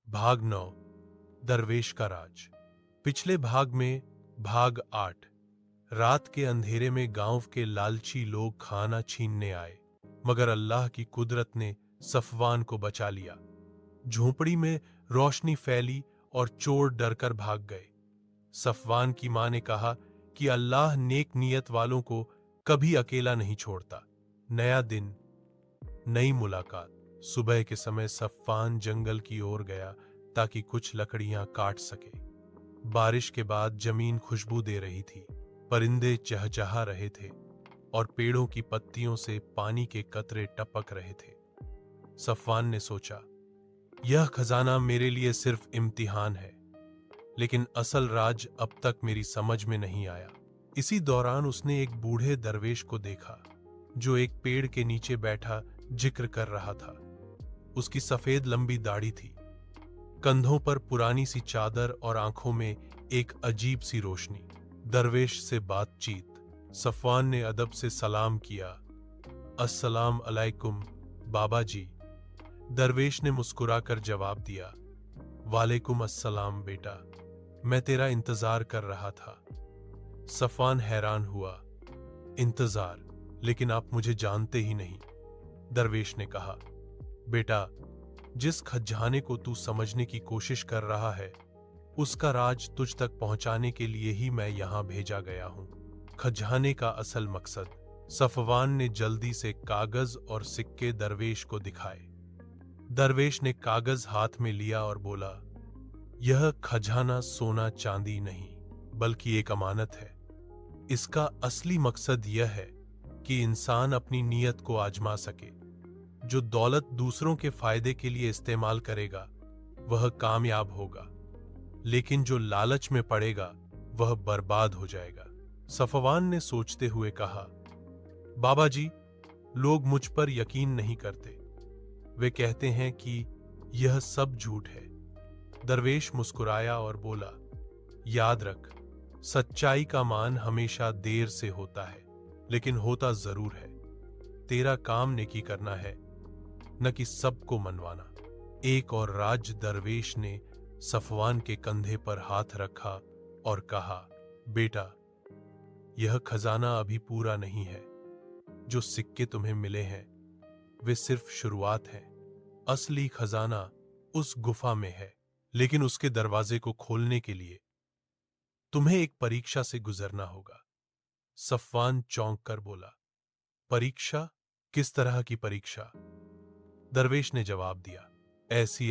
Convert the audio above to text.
भाग 9 दरवेश का राज। पिछले भाग में भाग 8 रात के अंधेरे में गांव के लालची लोग खाना छीनने आए, मगर अल्लाह की कुदरत ने सफवान को बचा लिया। झोंपड़ी में रोशनी फैली और चोर डरकर भाग गए। सफवान की मां ने कहा कि अल्लाह नेक नियत वालों को कभी अकेला नहीं छोड़ता। नया दिन, नई मुलाकात। सुबह के समय सफवान जंगल की ओर गया ताकि कुछ लकड़ियां काट सके। बारिश के बाद जमीन खुशबू दे रही थी, परिंदे चहचहा रहे थे और पेड़ों की पत्तियों से पानी के कतरे टपक रहे थे। सफवान ने सोचा, यह खजाना मेरे लिए सिर्फ इम्तिहान है, लेकिन असल राज अब तक मेरी समझ में नहीं आया। इसी दौरान उसने एक बूढ़े दरवेश को देखा जो एक पेड़ के नीचे बैठा जिक्र कर रहा था। उसकी सफेद लंबी दाढ़ी थी, कंधों पर पुरानी सी चादर और आंखों में एक अजीब सी रोशनी। दरवेश से बातचीत। सफवान ने अदब से सलाम किया। अस्सलाम अलैकुम बाबा जी। दरवेश ने मुस्कुराकर जवाब दिया, वालेकुम अस्सलाम बेटा, मैं तेरा इंतजार कर रहा था। सफवान हैरान हुआ, इंतजार? लेकिन आप मुझे जानते ही नहीं। दरवेश ने कहा, बेटा, जिस खजाने को तू समझने की कोशिश कर रहा है, उसका राज तुझ तक पहुंचाने के लिए ही मैं यहां भेजा गया हूं। खजाने का असल मकसद। सफवान ने जल्दी से कागज और सिक्के दरवेश को दिखाए। दरवेश ने कागज हाथ में लिया और बोला, यह खजाना सोना चांदी नहीं, बल्कि एक अमानत है। इसका असली मकसद यह है कि इंसान अपनी नीयत को आजमा सके। जो दौलत दूसरों के फायदे के लिए इस्तेमाल करेगा वह कामयाब होगा, लेकिन जो लालच में पड़ेगा वह बर्बाद हो जाएगा। सफवान ने सोचते हुए कहा, बाबा जी, लोग मुझ पर यकीन नहीं करते। वे कहते हैं कि यह सब झूठ है। दरवेश मुस्कुराया और बोला, याद रख, सच्चाई का मान हमेशा देर से होता है, लेकिन होता जरूर है। तेरा काम नेकी करना है, न कि सबको मनवाना। एक और राज दरवेश ने सफवान के कंधे पर हाथ रखा और कहा, बेटा, यह खजाना अभी पूरा नहीं है। जो सिक्के तुम्हें मिले हैं वे सिर्फ शुरुआत है। असली खजाना उस गुफा में है, लेकिन उसके दरवाजे को खोलने के लिए तुम्हें एक परीक्षा से गुजरना होगा। सफवान चौंक कर बोला, परीक्षा? किस तरह की परीक्षा? दरवेश ने जवाब दिया, ऐसी